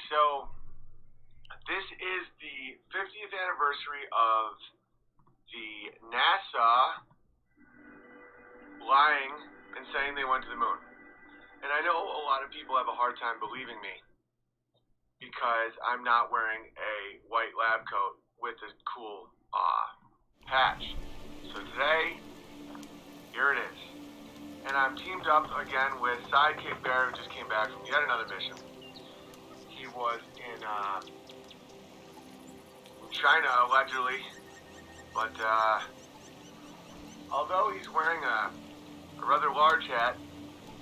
so this is the 50th anniversary of the NASA lying and saying they went to the moon. And I know a lot of people have a hard time believing me because I'm not wearing a white lab coat with a cool patch. So today, here it is. And I'm teamed up again with Sidekick Bear, who just came back from yet another mission. He was in China, allegedly, but although he's wearing a rather large hat,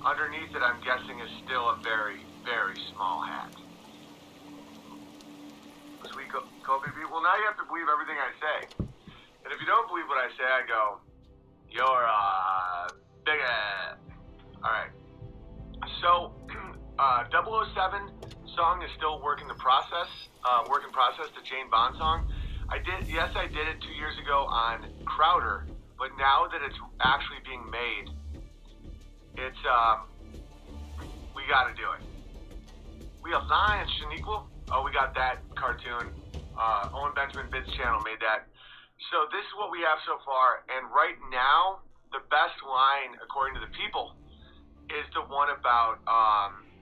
underneath it I'm guessing is still a very, very small hat. Sweet Kobe B. Well, now you have to believe everything I say. And if you don't believe what I say, I go, you're a big ass. Alright. So, 007 song is still work in process, the Jane Bond song. I did it 2 years ago on Crowder, but now that it's actually being made, it's, we gotta do it. We have Lions, Shaniqua. Oh, we got that cartoon. Owen Benjamin Bid's channel made that. So this is what we have so far, and right now, the best line, according to the people, is the one about,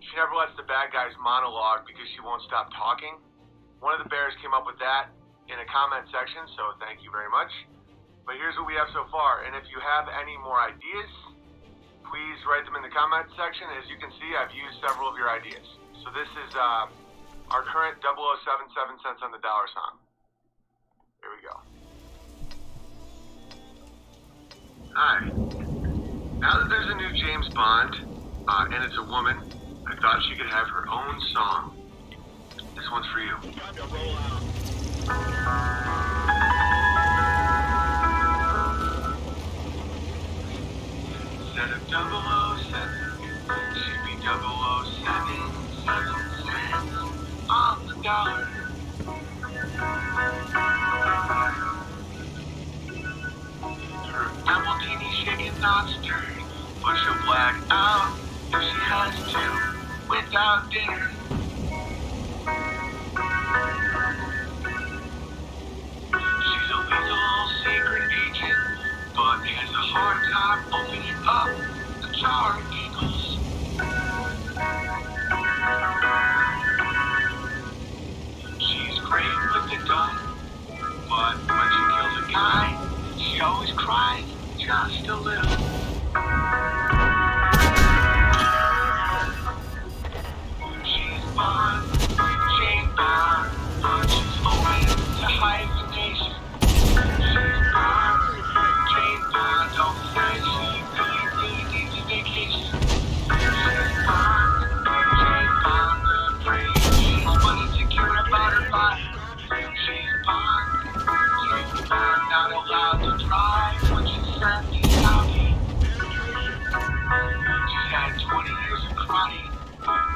she never lets the bad guys monologue because she won't stop talking. One of the bears came up with that in a comment section, so thank you very much. But here's what we have so far, and if you have any more ideas, please write them in the comment section. As you can see, I've used several of your ideas. So this is our current 007 7 cents on the dollar song. Here we go. Hi. Now that there's a new James Bond, and it's a woman, I thought she could have her own song. This one's for you. Instead of 007, she'd be 007, 7 cents on the dollar. Her Lamborghini shaking, not stirred, but she'll black out if she has to without dinner. She's a little secret agent, but has a hard time opening up the jar of giggles. She's great with the gun, but when she kills a guy, she always cries just a little. She's Bond, Jane Bond, but she's open to hyphenation. She's Bond, Jane Bond, don't say she really needs a vacation. She's Bond, Jane Bond, afraid she's but insecure about her body. She's Bond, Jane Bond, not allowed to drive when she's 70 Saudi. She's had 20 years of karate,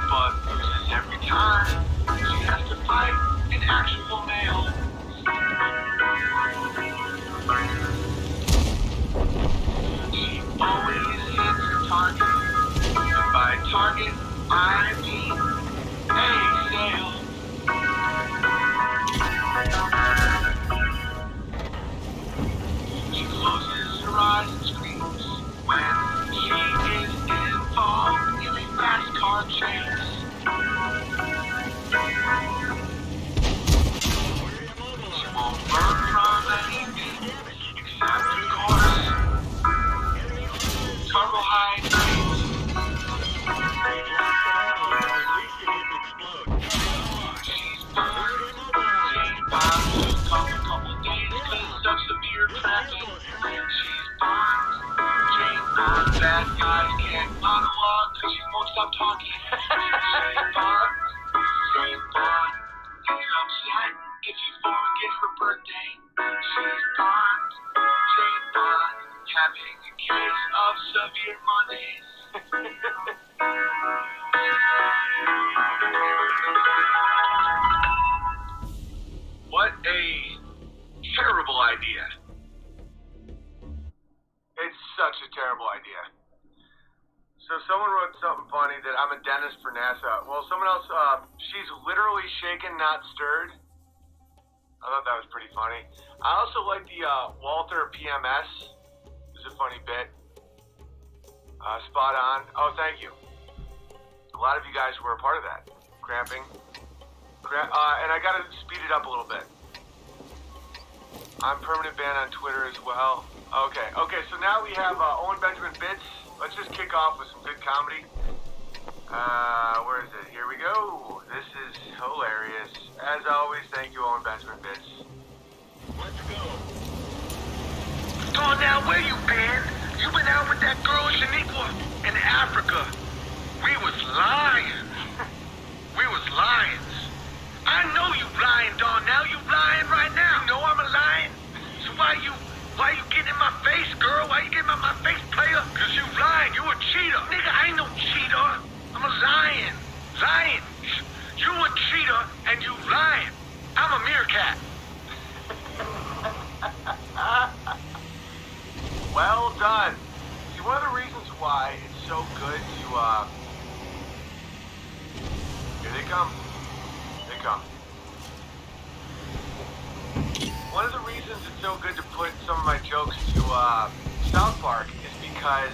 but loses every time she has to fight an actual male. She always hits her target, and by target, I mean a sale. She closes her eyes and screams when she is involved in a fast car chase. She won't run from anything except, of course, carbohydrates. She's Bond. Jane Bond took off a couple days because of severe cramping. She's Bond. Jane Bond. Bad guys can't monologue because she won't stop talking. She's Bond. Jane Bond. Gets upset if you forget her birthday. She's Bond. Jane Bond. Having a case of severe Mondays. What a terrible idea. It's such a terrible idea. So someone wrote something funny that I'm I'm a dentist for NASA. Well, someone else, she's literally shaken, not stirred. I thought that was pretty funny. I also like the Walter PMS. It's a funny bit. Spot on. Oh, thank you. A lot of you guys were a part of that. Cramping. And I gotta speed it up a little bit. I'm permanent banned on Twitter as well. Okay, so now we have Owen Benjamin Bits. Let's just kick off with some good comedy. Where is it? Here we go. This is hilarious. As always, thank you, Owen Benjamin Bits. Let's go. So now, where you been? You been out with that girl Shaniqua in Africa. We was lions. We was lions. I know you lying, Dawn. Now you lying right now. You know I'm a lion. So why you getting in my face, girl? Why you getting in my face, player? Cause you lying. You a cheater. Nigga, I ain't no cheater. I'm a lion. Lion. You a cheater and you lying. I'm a meerkat. Well done. See, one of the reasons why it's so good to, here they come. They come. One of the reasons it's so good to put some of my jokes to, South Park is because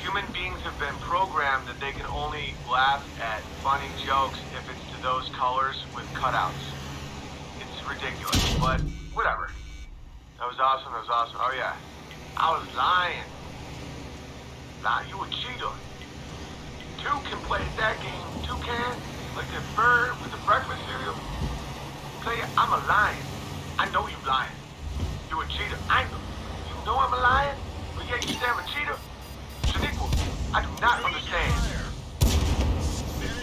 human beings have been programmed that they can only laugh at funny jokes if it's to those colors with cutouts. It's ridiculous, but whatever. That was awesome, Oh yeah. I was lying. You a cheater. Two can play that game. Two can, like the bird with the breakfast cereal. Player, I'm a lion. I know you lying. You a cheater. I know. You know I'm a lion, but yet you say I'm a cheater. Shaniqua, I do not understand.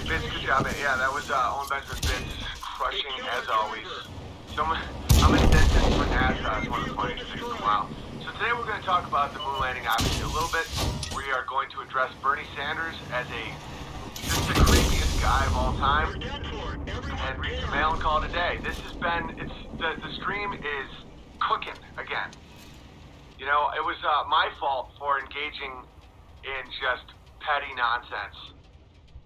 Vince, good job, man. Yeah, that was Owen Benjamin Vince crushing as always. I'm a dentist for NASA. It's one of the funniest things in a while. So today we're going to talk about the moon landing, obviously, a little bit. We are going to address Bernie Sanders as just the creepiest guy of all time. And read the mail and call it a day. This has been, the stream is cooking again. You know, it was my fault for engaging in just petty nonsense.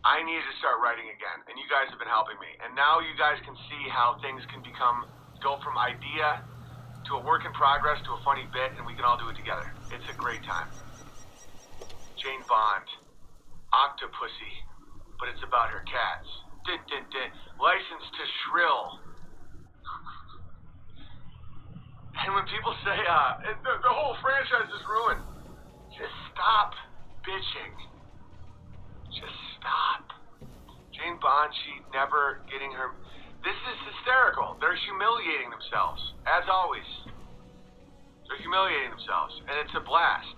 I needed to start writing again, and you guys have been helping me. And now you guys can see how things can go from idea to a work in progress to a funny bit, and we can all do it together. It's a great time. Jane Bond, Octopussy, but it's about her cats. Din, din, din. License to Shrill. And when people say, the whole franchise is ruined, just stop bitching. Just stop. Jane Bond, she never getting her... This is hysterical. They're humiliating themselves, as always. They're humiliating themselves, and it's a blast.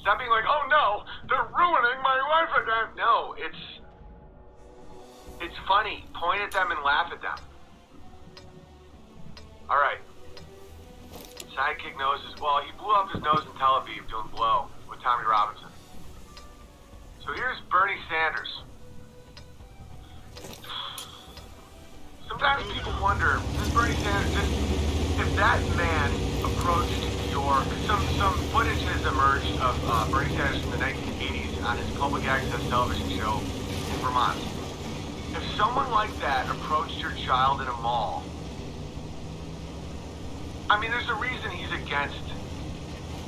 Stop being like, oh no, they're ruining my life again. No, it's funny. Point at them and laugh at them. All right. Sidekick noses. Well, he blew up his nose in Tel Aviv doing blow with Tommy Robinson. So here's Bernie Sanders. Sometimes people wonder, does Bernie Sanders, if that man approached some footage has emerged of Bernie Sanders from the 1980s on his public access television show in Vermont. If someone like that approached your child in a mall, I mean, there's a reason he's against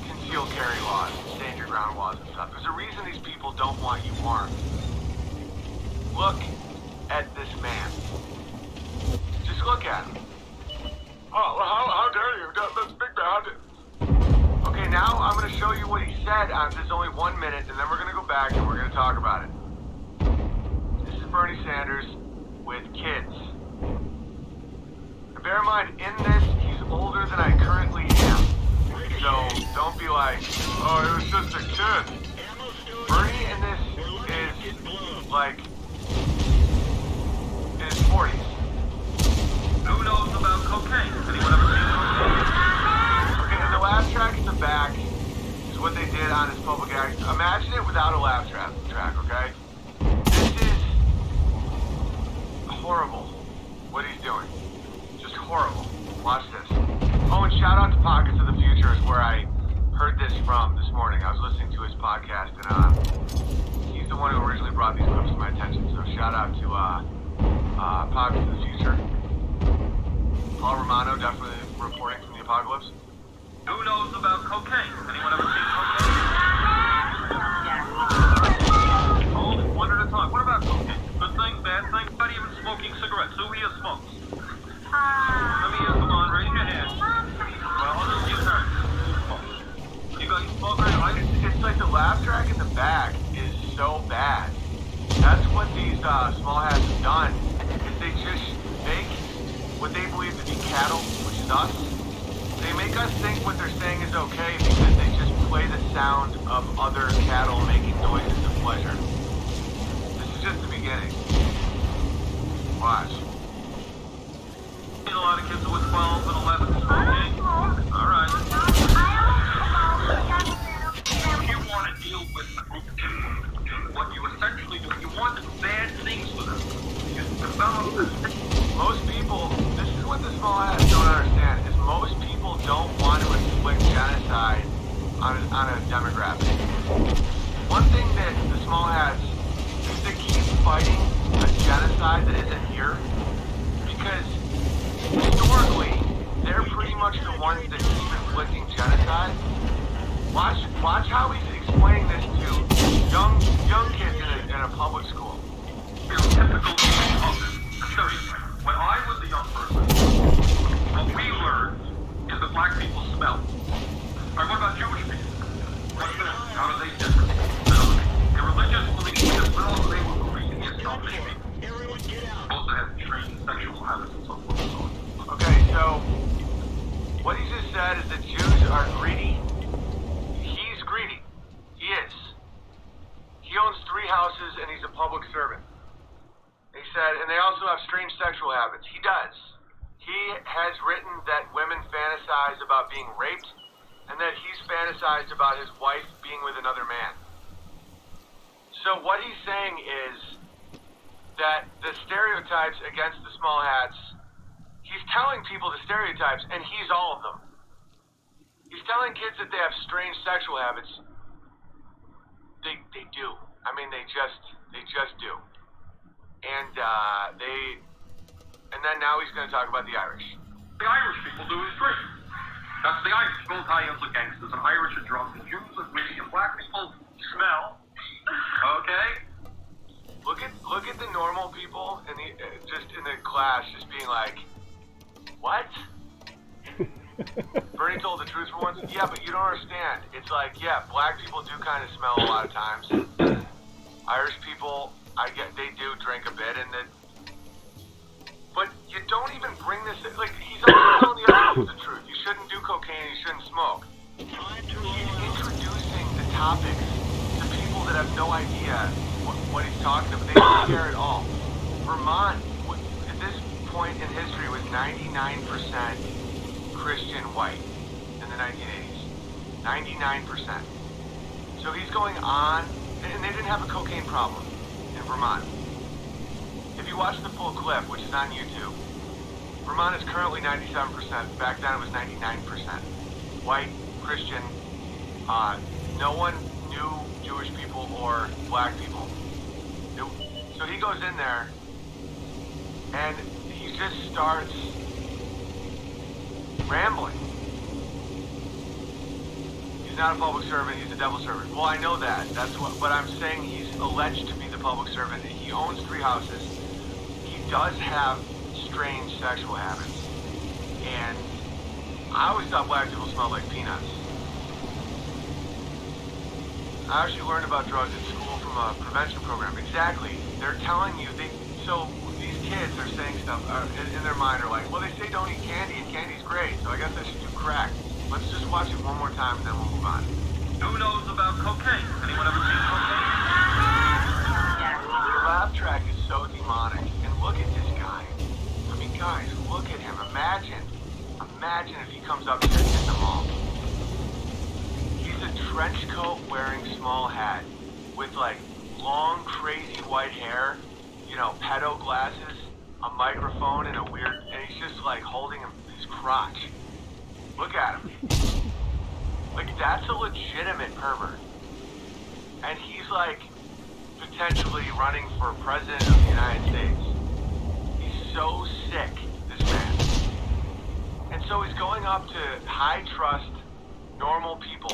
concealed carry laws, stand your ground laws and stuff. There's a reason these people don't want you armed. Look at this man. Just look at him. Oh, how dare you? That's big bad. Okay, now I'm going to show you what he said. There's only 1 minute, and then we're going to go back and we're going to talk about it. This is Bernie Sanders with kids. And bear in mind, in this, he's older than I currently am. So don't be like, oh, it was just a kid. Bernie in this is like in his 40s. Who knows about cocaine? Anyone ever seen cocaine? Okay, and the laugh track in the back is what they did on his public act. Imagine it without a laugh track, okay? This is horrible, what he's doing. Just horrible. Watch this. Oh, and shout out to Pockets of the Future is where I heard this from this morning. I was listening to his podcast, and he's the one who originally brought these clips to my shout out to Pops of the Future. Paul Romano definitely reporting from the apocalypse. Who knows about cocaine? Anyone ever seen cocaine? Oh, one at a time. What about cocaine? Good thing, bad thing? Not even smoking cigarettes. Who here smokes? Let me hear. Come on, raise your hand. Well, I'll just give her. You got your smoker? It's like the laugh track in the back is so bad. That's what these small hats have done. Is they just make what they believe to be cattle, which is us. They make us think what they're saying is okay because they just play the sound of other cattle making noises of pleasure. This is just the beginning. Watch. A lot of kids who are 12 and 11 smoking. All right. If you want to deal with the group two, what you essentially do, you want to do bad things with them. You develop this. Most people, this is what the small hats don't understand, is most people don't want to inflict genocide on a demographic. One thing that the small hats is they keep fighting a genocide that isn't here because historically they're pretty much the ones that keep inflicting genocide. Watch how he's explaining this to young kids in a public school. It's typical stereotype. When I was a young person, what we learned is that black people smell. All right, what about Jewish people? What's that? How do they differ? Their religious beliefs as well as they were believing in selfish people. Both that have strange sexual habits and so forth and so on. Okay, so what he just said is that Jews are greedy. He's greedy. He is. He owns 3 houses and he's a public servant. He said, and they also have strange sexual habits. He does. He has written that women fantasize about being raped and that he's fantasized about his wife being with another man. So what he's saying is that the stereotypes against the small hats, he's telling people the stereotypes and he's all of them. He's telling kids that they have strange sexual habits. They do. I mean, they just do. And then now he's going to talk about the Irish. The Irish people do is drink. That's the Irish. Both Italians are gangsters, and Irish are drunk, and Jews are greedy, and black people smell. Okay? Look at the normal people in the just in the class, just being like, "What?" Bernie told the truth for once. Yeah, but you don't understand. It's like, yeah, black people do kind of smell a lot of times. Irish people, I get they do drink a bit, and then, but you don't even bring this. Like he's always telling the other people the truth. You shouldn't do cocaine. You shouldn't smoke. He's introducing the topics to people that have no idea what he's talking about. They don't care at all. Vermont, at this point in history, was 99% Christian white in the 1980s. 99%. So he's going on, and they didn't have a cocaine problem in Vermont. If you watch the full clip, which is on YouTube, Vermont is currently 97%. Back then it was 99%. White, Christian, no one knew Jewish people or black people. So he goes in there, and he just starts rambling. He's not a public servant, he's a devil servant. Well, I know that. That's what, but I'm saying he's alleged to be the public servant. He owns 3 houses. He does have strange sexual habits. And I always thought black people smelled like peanuts. I actually learned about drugs in school from a prevention program. Exactly. They're telling you, so these kids are saying stuff in their mind are like, well, they say don't eat candy, and candy's great, so I guess I should do crack. Let's just watch it one more time, and then we'll move on. Who knows about cocaine? Anyone ever seen cocaine? The laugh track is so demonic, and look at this guy. I mean, guys, look at him. Imagine if he comes up here and hits them all. He's a trench coat wearing small hat with like long, crazy white hair, you know, pedo glasses, a microphone, and and he's just like holding his crotch. Look at him. Like, that's a legitimate pervert. And he's like potentially running for president of the United United States. He's so sick, this man. And so he's going up to high-trust, normal people,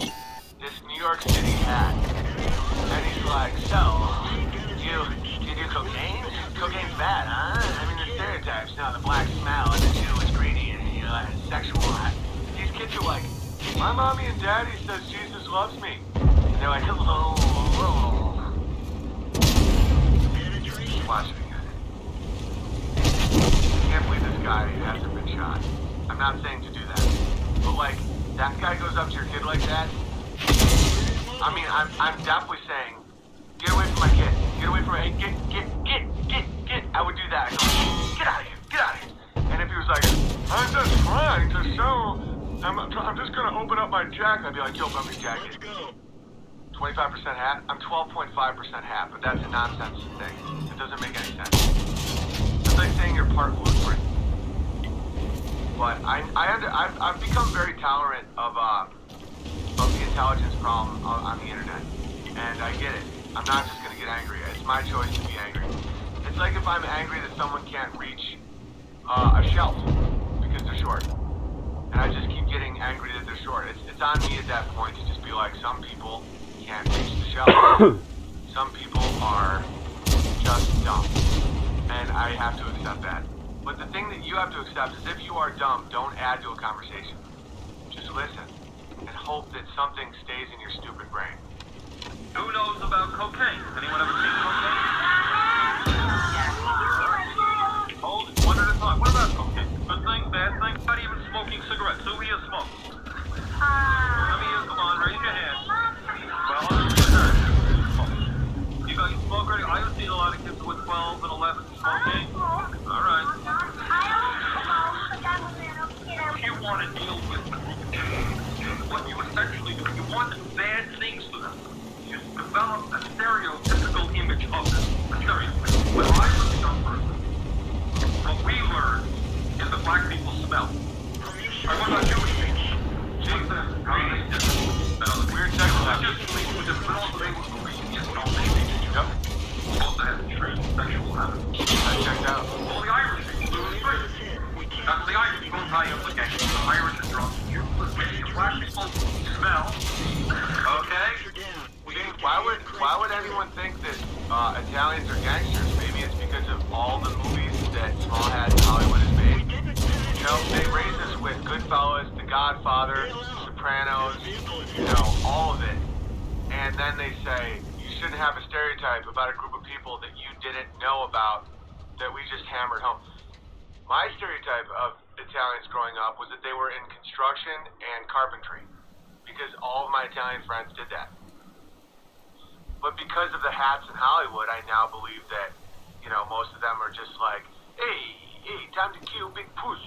this New York City hat. And he's like, so, do you do cocaine? Cocaine's bad, huh? I mean, the stereotypes, the black smell, and the Jew is greedy, and, sexual. These kids are like, my mommy and daddy says Jesus loves me. And they're like, hello. Watch me. I can't believe this guy hasn't been shot. I'm not saying to do that. But, like, that guy goes up to your kid like that. I mean, I'm definitely saying, get away from my kid. Get away from my kid. Get. I would do that. I'd go, get out of here. Get out of here. And if he was like, I'm just trying to show, I'm just going to open up my jacket, I'd be like, yo, open up your jacket. 25% hat? I'm 12.5% hat, but that's a nonsense thing. It doesn't make any sense. It's like saying you're part Lutheran. But I've become very tolerant of the intelligence problem on the internet. And I get it. I'm not just going to get angry. It's my choice to be angry. It's like if I'm angry that someone can't reach a shelf because they're short. And I just keep getting angry that they're short. It's on me at that point to just be like, some people can't reach the shelf. Some people are just dumb. And I have to accept that. But the thing that you have to accept is if you are dumb, don't add to a conversation. Just listen and hope that something stays in your stupid brain. Who knows about cocaine? Anyone ever seen cocaine? Hold it, one at a time. What about cocaine? Good thing, bad thing? Not even smoking cigarettes. Who here smokes? Some of you, come on, raise your hand. Well, you guys smoke already? I haven't seen a lot of kids with 12 and 11 smoking. All right. If you want to deal with what you essentially do, you want bad things for them. You develop a stereotypical image of them. A stereotype. When I was a young person, what we learned is that black people smell. What about Jewish people? Jesus, how do they smell? Weird sexual habits. Just smell the way we Yep. Also has strange sexual habits. I checked out. Well, the Irish people do it straight. That's the Irish people tie implications. The Irish are drunk. You black people smell. Okay? Why would anyone think that Italians are gangsters? Maybe it's because of all the movies that Small Hat Hollywood has made. You know, they raised us with Goodfellas, The Godfather, Sopranos, all of it. And then they say, you shouldn't have a stereotype about a group of people that you didn't know about that we just hammered home. My stereotype of Italians growing up was that they were in construction and carpentry, because all of my Italian friends did that. But because of the hats in Hollywood, I now believe that, most of them are just like, hey, time to kill big puss.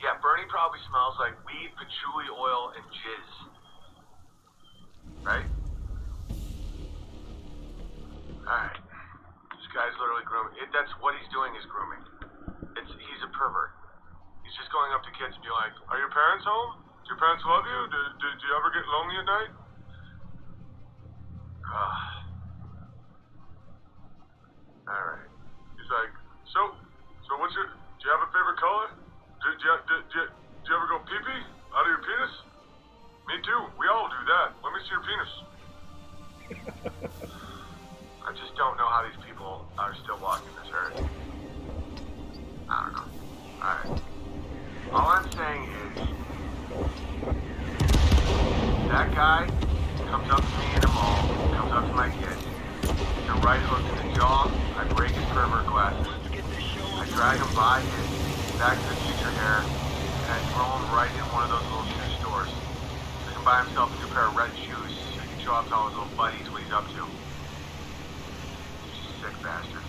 Yeah, Bernie probably smells like weed, patchouli oil, and jizz. Right? Alright. This guy's literally grooming. That's what he's doing is grooming. He's a pervert. He's just going up to kids and be like, are your parents home? Do your parents love you? Did you ever get lonely at night? Alright. He's like, so what's do you have a favorite color? Do you ever go pee-pee out of your penis? Me too. We all do that. Let me see your penis. I just don't know how these people are still walking this earth. I don't know. Alright. All I'm saying is, that guy comes up to me in a mall, comes up to my kids, a right hook to the jaw, I break his pervert glasses, I drag him by his Back to the Future hair, and I throw him right in one of those little shoe stores. He can buy himself a new pair of red shoes so he can show off to all his little buddies what he's up to. Sick bastard.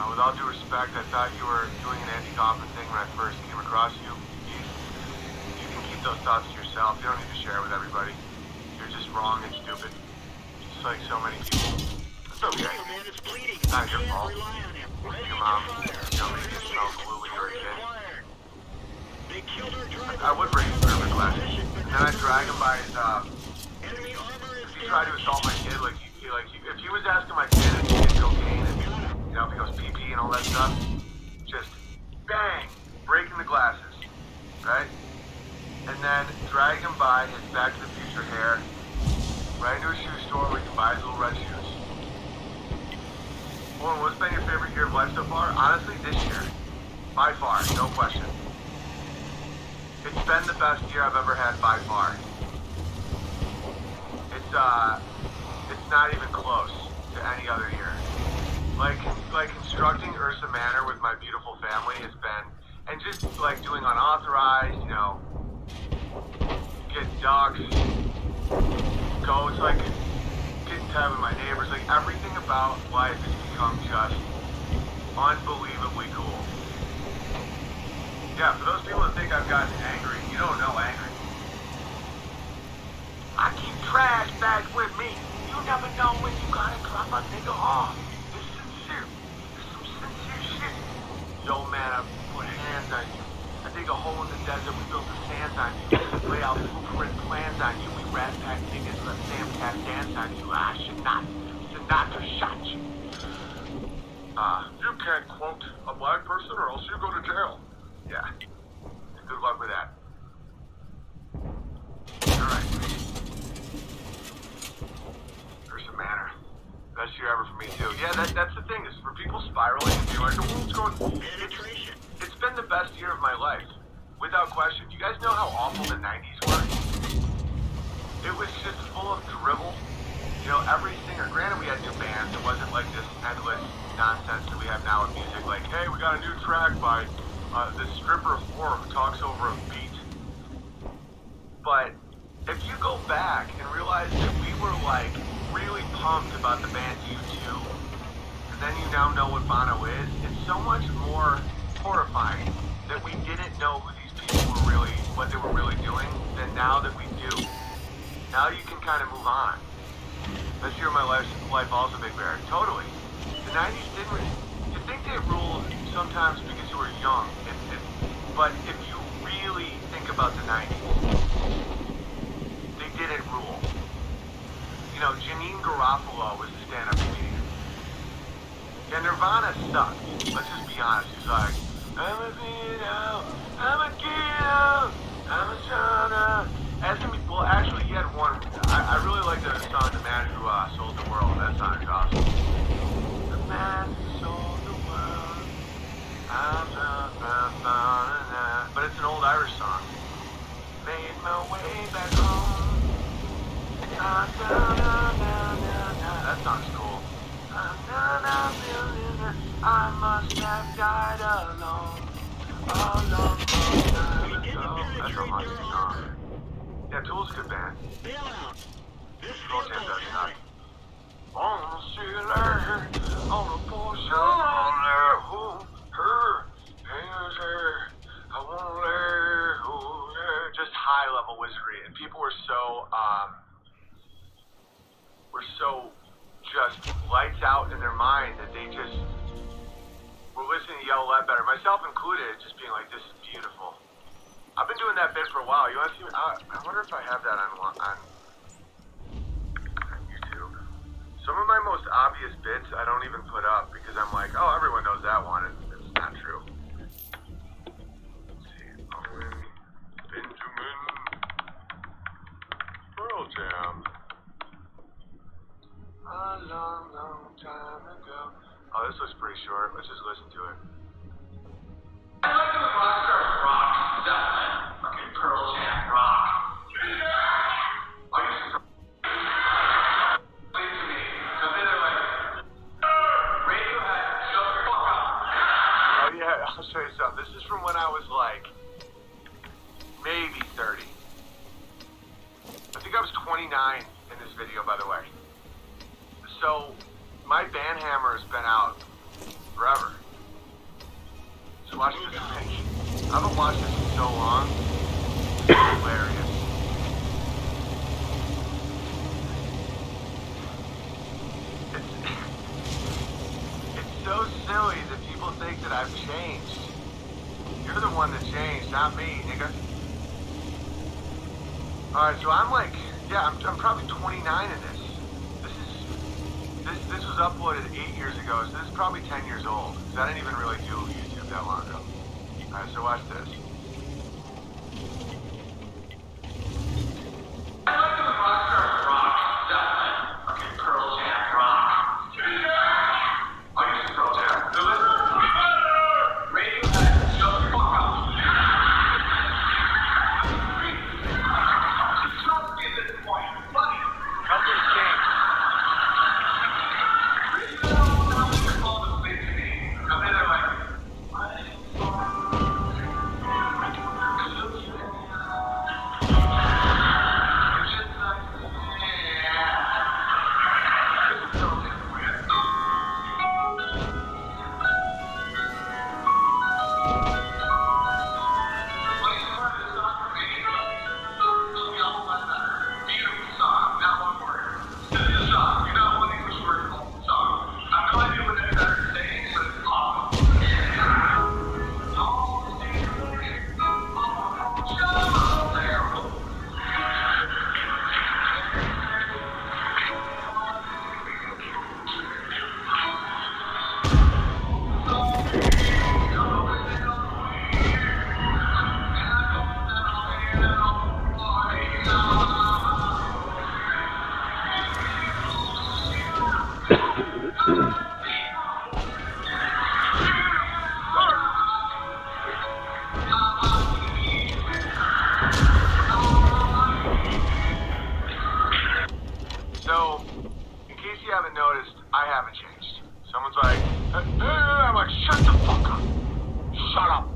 With all due respect, I thought you were doing an Andy Kaufman thing when I first came across you. You can keep those thoughts to yourself. You don't need to share with everybody. You're just wrong and stupid. Just like so many people. It's okay. It's not your fault. Your mom, made you smell glue when you were a kid. I would bring his pervert glasses. And then I'd drag him by his, if he tried to assault my kid, if he was asking my kid if he all that stuff. Just bang, breaking the glasses, right? And then drag him by his Back to the Future hair, right into a shoe store where you can buy his little red shoes. Owen, what's been your favorite year of life so far? Honestly, this year. By far, no question. It's been the best year I've ever had by far. It's not even close to any other year. Like constructing Ursa Manor with my beautiful family has been, and just like doing unauthorized, you know, get ducks, goats, like getting time with my neighbors, like everything about life has become just unbelievably cool. Yeah, for those people that think I've gotten angry, you don't know angry. I keep trash bags with me. You never know when you gotta drop a nigga off. It's sincere. It's some sincere shit. Yo, man, I put hands on you. I dig a hole in the desert. We built the sands on you. Lay out blueprint plans on you. We rat pack niggas, let Sam Cat dance on you. I should not. Sinatra shot you. You can't quote a black person or else you go to jail. Yeah. Good luck with that. Alright. Ursa Manor. Best year ever for me too. Yeah, that's the thing, is for people spiraling and being like, the world's going penetration. It's been the best year of my life. Without question. You guys know how awful the 90s were? It was just full of drivel. You know, every singer, granted we had new bands, it wasn't like this endless nonsense that we have now with music, like, hey, we got a new track by this stripper 4 who talks over a beat. But if you go back and realize that we were like really pumped about the band U2, and then you now know what Bono is, it's so much more horrifying that we didn't know who these people were really, what they were really doing, than now that we do. Now you can kind of move on. Best year of my life also, Big Bear. Totally. The 90s didn't. You think they ruled sometimes because you were young, but if you really think about the 90s, they didn't rule. You know, Janine Garofalo was the stand-up comedian. Yeah, Nirvana sucked. Let's just be honest. He's like, I'm a kiddo, I'm a kiddo, I'm a son. Well, actually, he had one. I really like the song, The Man Who Sold the World. That song is awesome. The man who sold the world. But it's an old Irish song. Made my way back home. That song's cool. I must have died alone. That's a monster song. Yeah, Tool's a good band. Pearl Jam does not. On the sailor, on the portion, on there, her, I won't let her. Just high level wizardry, and people were so just lights out in their mind that they just were listening to Yellow Ledbetter, myself included, just being like, this is beautiful. I've been doing that bit for a while. You want to see? I wonder if I have that on YouTube. Some of my most obvious bits I don't even put up because I'm like, oh, everyone knows that one. It's not true. Let's see. Owen Benjamin. Pearl Jam. A long, long time ago. Oh, this looks pretty short. Let's just listen to it. I like when the rock stars rock. Definitely. Fucking Pearl Jam rock. I used to to me, because then they're like, Radiohead, shut the fuck up. Oh yeah, I'll show you something. This is from when I was like, maybe 30. I think I was 29 in this video, by the way. So, my band hammer has been out forever. So watch this thing. I haven't watched this in so long. It's hilarious. It's so silly that people think that I've changed. You're the one that changed, not me, nigga. Alright, so I'm like, yeah, I'm probably 29 in this. This was uploaded 8 years ago, so this is probably 10 years old. Because I didn't even really do YouTube that long ago. Alright, so watch this. So, in case you haven't noticed, I haven't changed. Someone's like, I'm like, shut the fuck up. Shut up.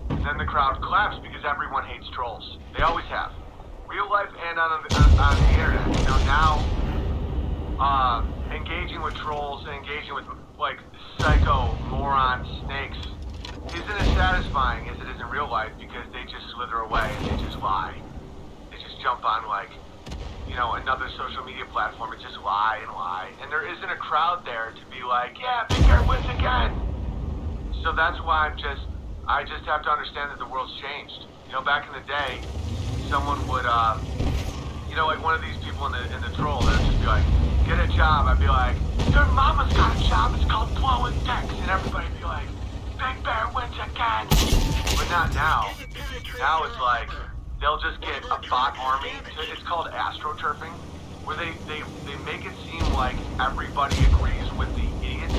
And then the crowd claps because everyone hates trolls. They always have. Real life and on the internet. You know, now, engaging with trolls and engaging with, like, psycho, moron, snakes isn't as satisfying as it is in real life because they just slither away and they just lie. They just jump on, like, you know, another social media platform and just lie and lie. And there isn't a crowd there to be like, yeah, Big Bear wins again. So that's why I just have to understand that the world's changed. You know, back in the day, someone would, you know, like one of these people in the troll, they'd just be like, get a job. I'd be like, your mama's got a job, it's called blowing dicks. And everybody'd be like, Big Bear wins again. But not now. Now it's like, they'll just get a bot army. It's called astroturfing, where they make it seem like everybody agrees with the idiots,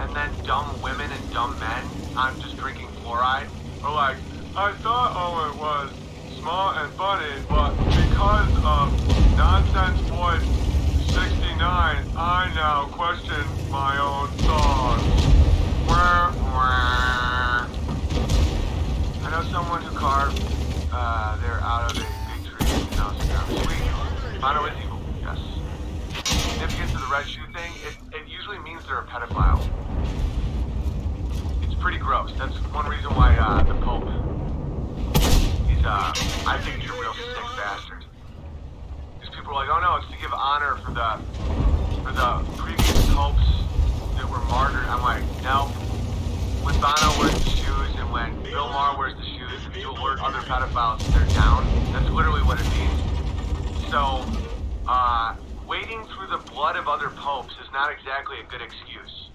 and then dumb women and dumb men, I'm just drinking fluoride, are like, I thought Owen was smart and funny, but because of Nonsense Boy 69, I now question my own thoughts. I know someone who carved they're out of a big tree in Australia. Sweet. Mono is evil, yes. Significance of the red shoe thing, it usually means they're a pedophile. It's pretty gross. That's one reason why the Pope, I think he's a real sick bastard. Because people are like, oh no, it's to give honor for the previous popes that were martyred. I'm like, no. When Bono wears the shoes and when Bill Maher wears the shoes to alert other pedophiles that they're down, that's literally what it means. So, wading through the blood of other popes is not exactly a good excuse.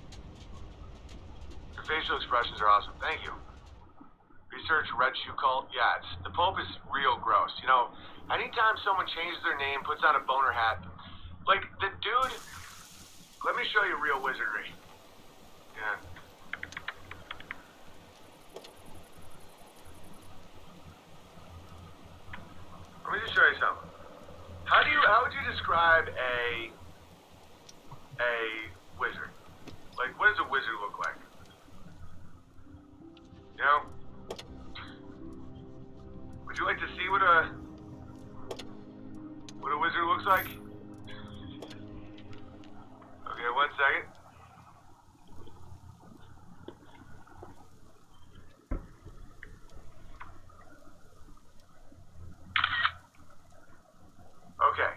Your facial expressions are awesome. Thank you. Research red shoe cult. Yeah, the Pope is real gross. You know, anytime someone changes their name, puts on a boner hat, like the dude. Let me show you real wizardry. Yeah. Let me just show you something. How would you describe a wizard? Like, what does a wizard look like? You know? Would you like to see what a wizard looks like? Okay, 1 second. Okay.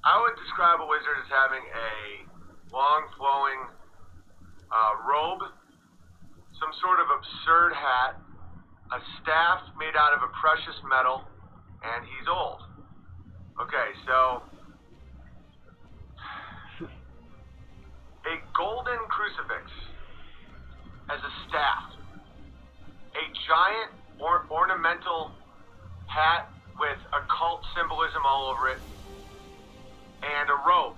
I would describe a wizard as having a long flowing robe, some sort of absurd hat, a staff made out of a precious metal, and he's old. Okay, so over it, and a robe.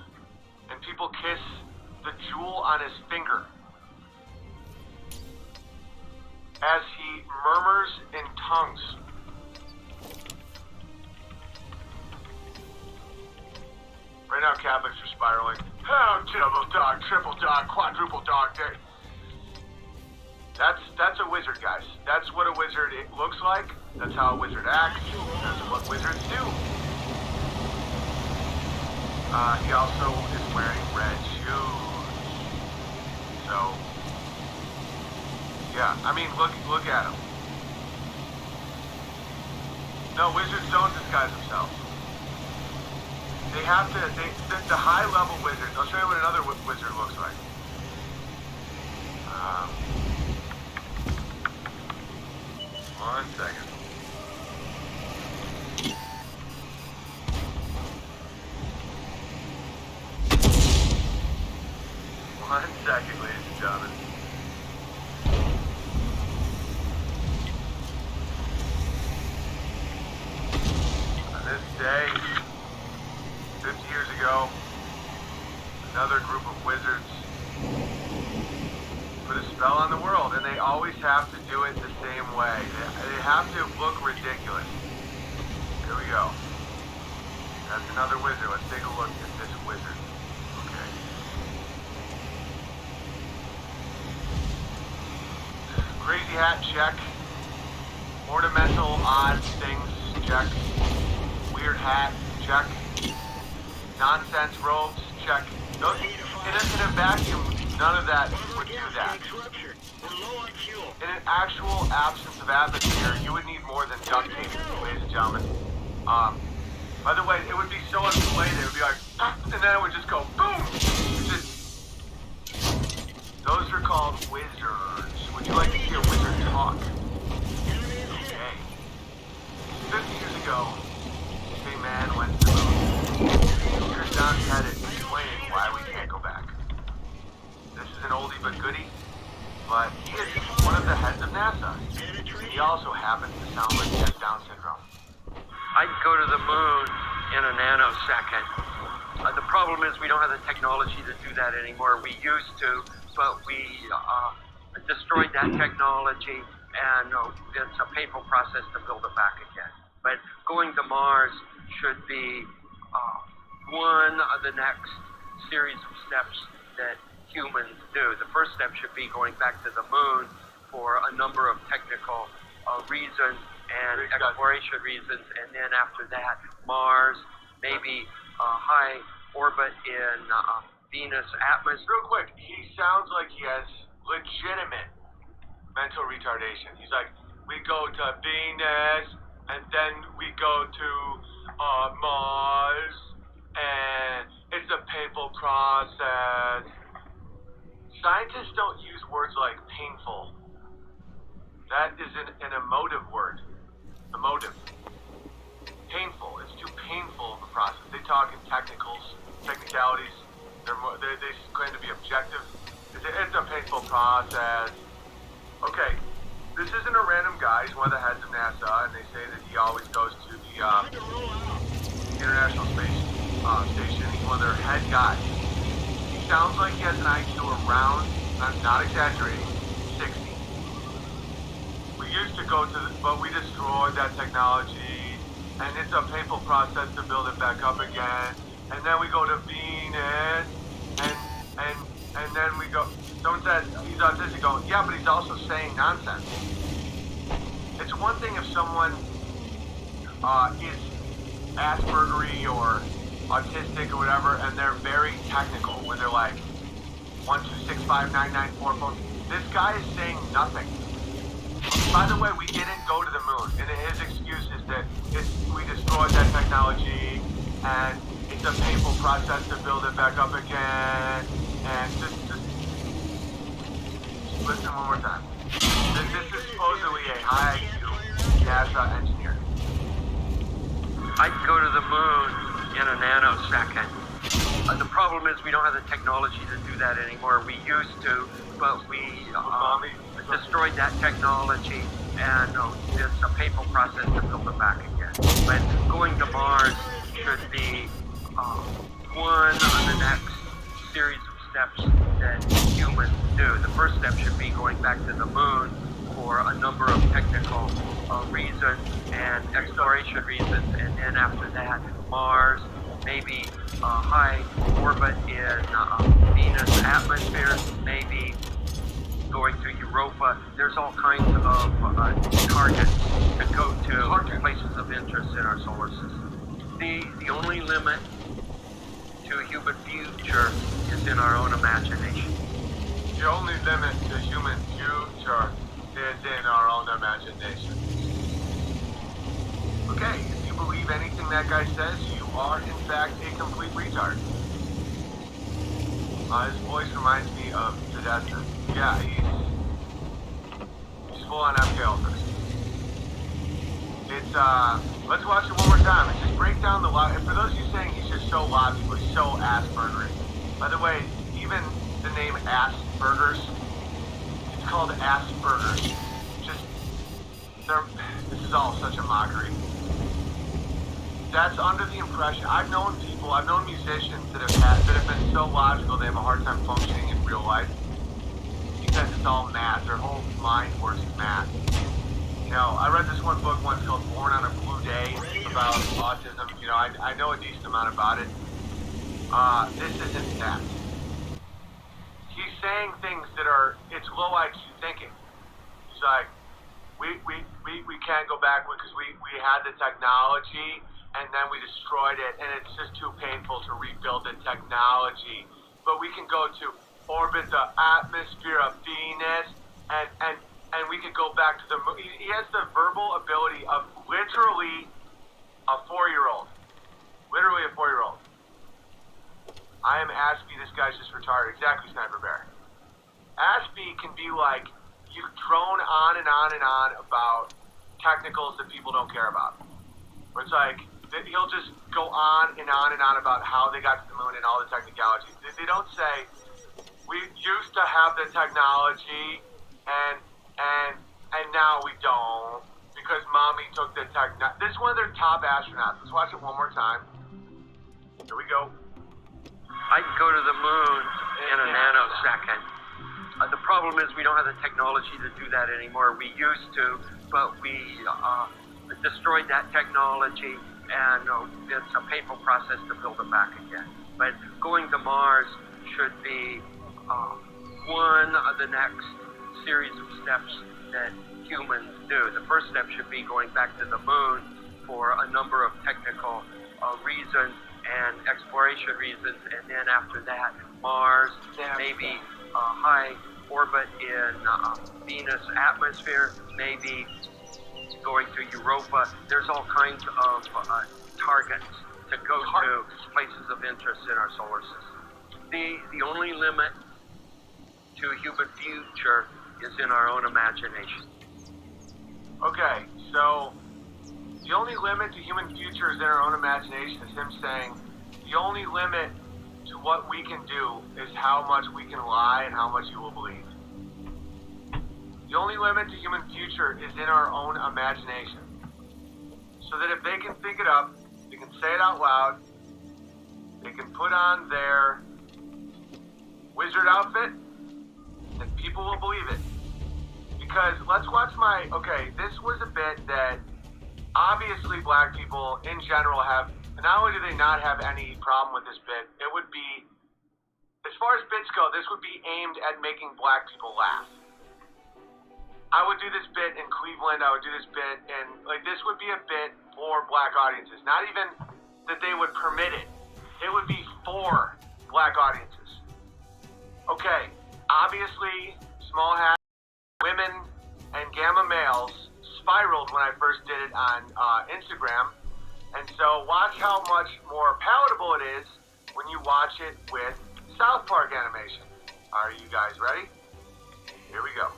And people kiss the jewel on his finger as he murmurs in tongues. Right now, Catholics are spiraling. Oh, double dog, triple dog, quadruple dog day. That's a wizard, guys. That's what a wizard looks like. That's how a wizard acts. That's what wizards do. He also is wearing red shoes. So, yeah. I mean, look at him. No, wizards don't disguise themselves. They have to. The high-level wizards. I'll show you what another wizard looks like. One second. One second, ladies and gentlemen. On this day, 50 years ago, another group of wizards put a spell on the world, and they always have to do it the same way. They have to look ridiculous. Here we go. That's another wizard. Let's take a look at this wizard. Okay. Crazy hat, check. Ornamental, odd things, check. Weird hat, check. Nonsense robes, check. Those, in a vacuum, none of that would do that. In an actual absence of atmosphere, you would need more than duct tape, ladies and gentlemen. By the way, it would be so inflated, it would be like, and then it would just go boom! Those are called wizards. Would you like to see a wizard talk? Okay. 50 years ago, a man went to the moon. Here's Don Pettit explaining why we can't go back. This is an oldie but goodie, but he is one of the heads of NASA. He also happens to sound like he has Down syndrome. I'd go to the moon in a nanosecond. The problem is we don't have the technology to do that anymore. We used to, but we destroyed that technology, and it's a painful process to build it back again. But going to Mars should be one of the next series of steps that humans do. The first step should be going back to the moon for a number of technical reasons and exploration reasons, and then after that, Mars, maybe high orbit in Venus atmosphere. Real quick, he sounds like he has legitimate mental retardation. He's like, we go to Venus, and then we go to Mars, and it's a painful process. Scientists don't use words like painful. That is an emotive word. Emotive. Painful. It's too painful of a process. They talk in technicalities. They claim to be objective. It's a painful process. Okay, this isn't a random guy. He's one of the heads of NASA, and they say that he always goes to the International Space Station. He's one of their head guys. He sounds like he has an IQ around, I'm not exaggerating, 60. We used to go to, but we destroyed that technology, and it's a painful process to build it back up again. And then we go to Venus, and then we go. Someone said he's autistic. Going, yeah, but he's also saying nonsense. It's one thing if someone is Aspergery or autistic or whatever, and they're very technical, where they're like 1, 2, 6, 5, 9, 9, 4, 4. This guy is saying nothing. By the way, we didn't go to the moon, and his excuse is that we destroyed that technology, and it's a painful process to build it back up again. And just listen one more time. This is supposedly a high IQ NASA engineer. I'd go to the moon in a nanosecond. The problem is we don't have the technology to do that anymore. We used to, but we destroyed that technology, and it's a painful process to build it back again. But going to Mars should be one of the next series of steps that humans do. The first step should be going back to the moon for a number of technical reasons and exploration reasons, and then after that, Mars, maybe high orbit in Venus atmosphere, maybe going to Europa. There's all kinds of targets to go to, places of interest in our solar system. The only limit to human future is in our own imagination. The only limit to human future is in our own imagination. Okay, if you believe anything that guy says, you are in fact a complete retard. His voice reminds me of Tedesca. Yeah, he's full on MK Ultra. It's let's watch it one more time and just break down the and for those of you saying he's just so logical, he's so Asperger's. By the way, even the name Asperger's, it's called Asperger's. This is all such a mockery. That's under the impression. I've known musicians that have been so logical they have a hard time functioning in real life because it's all math. Their whole mind works in math. You know, I read this one book once called Born on a Blue Day about autism. You know, I know a decent amount about it. This isn't that. He's saying things that it's low IQ thinking. He's like, we can't go back because we had the technology and then we destroyed it and it's just too painful to rebuild the technology. But we can go to orbit the atmosphere of Venus and we could go back to the moon. He has the verbal ability of literally a 4-year-old. Literally a 4-year-old. I am Aspie, this guy's just retarded. Exactly, Sniper Bear. Aspie can be like, you drone on and on and on about technicals that people don't care about. Where it's like, he'll just go on and on and on about how they got to the moon and all the technicalities. They don't say, we used to have the technology and now we don't because mommy took the technology. This is one of their top astronauts. Let's watch it one more time. Here we go. I can go to the moon in a nanosecond. The problem is we don't have the technology to do that anymore. We used to, but we destroyed that technology, and it's a painful process to build it back again. But going to Mars should be one of the next series of steps that humans do. The first step should be going back to the moon for a number of technical reasons and exploration reasons, and then after that, Mars, maybe high orbit in Venus atmosphere, maybe going to Europa. There's all kinds of targets to go to, places of interest in our solar system. The only limit to human future is in our own imagination. Okay, so the only limit to human future is in our own imagination is him saying the only limit to what we can do is how much we can lie and how much you will believe. The only limit to human future is in our own imagination. So that if they can think it up, they can say it out loud, they can put on their wizard outfit, and people will believe it. Because let's watch this was a bit that obviously black people in general have, not only do they not have any problem with this bit, it would be, as far as bits go, this would be aimed at making black people laugh. I would do this bit in Cleveland, I would do this bit in, this would be a bit for black audiences. Not even that they would permit it. It would be for black audiences. Okay, obviously, small hat women and gamma males spiraled when I first did it on Instagram. And so watch how much more palatable it is when you watch it with South Park animation. Are you guys ready? Here we go.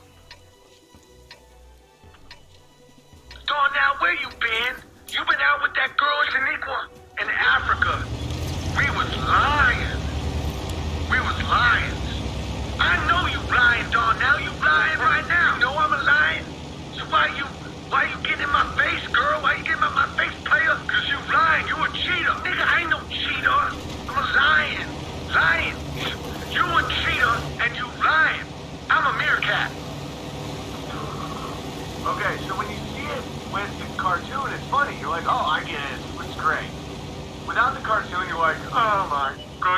Dawn, now where you been? You been out with that girl Shaniqua in Africa. We was lying. I know you lying, Dawn. Now you lying right now. You know I'm a lying. So why you getting in my face, girl? Why you getting in my face, player? Cause you lying. You a cheater.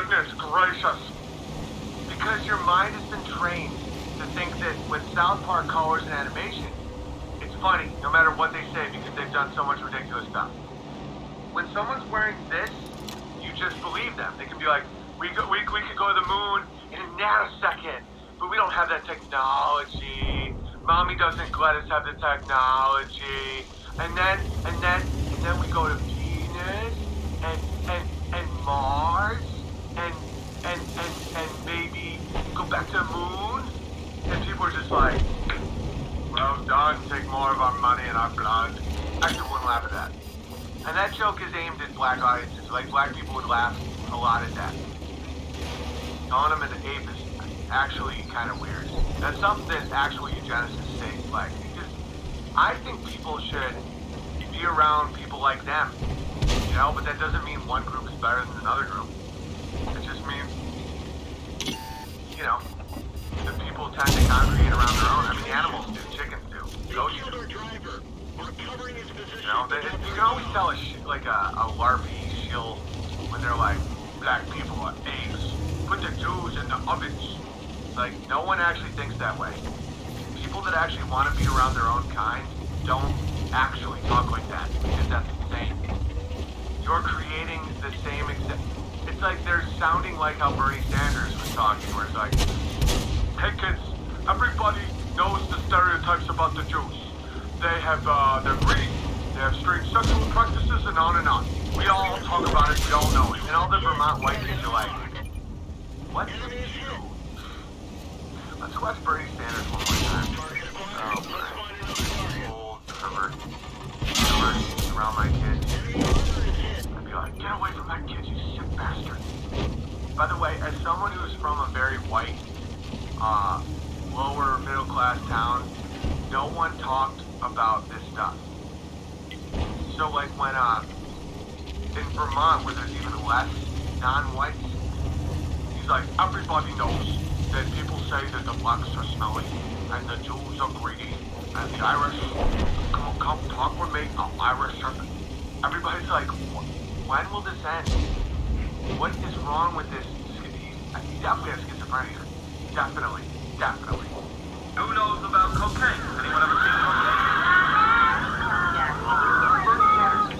goodness gracious. Because your mind has been trained to think that with South Park colors and animation, it's funny, no matter what they say, because they've done so much ridiculous stuff. When someone's wearing this, you just believe them. They can be like, we could go to the moon in a nanosecond, but we don't have that technology. Mommy doesn't let us have the technology. And then we go to Venus and Mars and maybe go back to the moon. And people are just like, well done, take more of our money and our blood. Actually wouldn't laugh at that. And that joke is aimed at black audiences. Like, black people would laugh a lot at that. Calling him an ape is actually kind of weird. That's something that actual eugenicists say, like, because I think people should be around people like them. You know, but that doesn't mean one group is better than another group. It just means, you know, that people tend to congregate around their own. I mean, animals do, chickens do, goats do. You know, you can always tell a LARPy shill when they're like, black people are apes. Put the Jews in the ovens. Like, no one actually thinks that way. People that actually want to be around their own kind don't actually talk like that, because that's insane. You're creating the same exact... It's like they're sounding like how Bernie Sanders was talking, where it's like, hey kids, everybody knows the stereotypes about the Jews. They have, they're greedy, they have strange sexual practices, and on and on. We all talk about it, we all know it. And all the Vermont white kids are like, what's a Jew? Let's watch Bernie Sanders one more time. Oh, Bernie. Old pervert. Around my kids. I'd be like, get away from that kid, you sick bastard. By the way, as someone who's from a very white, lower middle class town, no one talked about this stuff. So like when, in Vermont, where there's even less non-whites, he's like, everybody knows that people say that the blacks are smelly, and the Jews are greedy, and the Irish, come talk with me, the Irish are... Everybody's like, when will this end? What is wrong with this? He definitely has schizophrenia. Definitely. Who knows about cocaine? Anyone ever seen cocaine?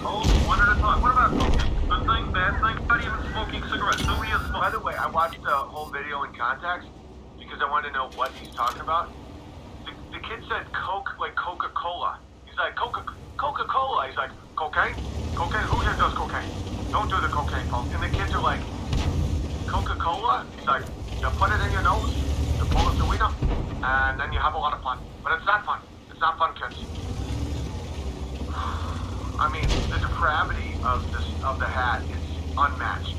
Oh, one at a time. What about cocaine? Good thing, bad thing? Not even smoking cigarettes. Who he is smoking? By the way, I watched the whole video in context because I wanted to know what he's talking about. The kid said Coke, like Coca-Cola. He's like, Coca-Cola. He's like, cocaine? Cocaine? Who here does cocaine? Don't do the cocaine, folks. And the kids are like, Coca-Cola? He's like, you put it in your nose, you pull it through enough, and then you have a lot of fun. But it's not fun. It's not fun, kids. I mean, the depravity of the hat is unmatched.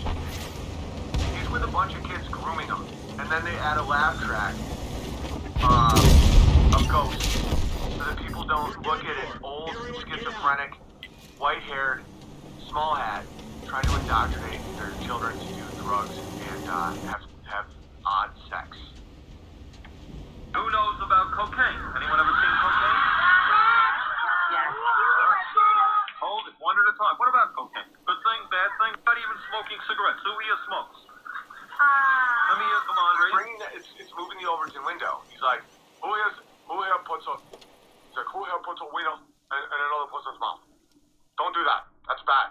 He's with a bunch of kids grooming him, and then they add a laugh track of ghosts, so that people don't look at an old, schizophrenic, white-haired, small hat trying to indoctrinate their children to do drugs and have odd sex. Who knows about cocaine? Anyone ever seen cocaine? Yes. Hold it, one at a time. What about cocaine? Good thing, bad thing? Not even smoking cigarettes. Who here smokes? Let me hear, come on, Ray. It's moving the Overton window. He's like, who here puts a weed in another person's mouth? Don't do that. That's bad.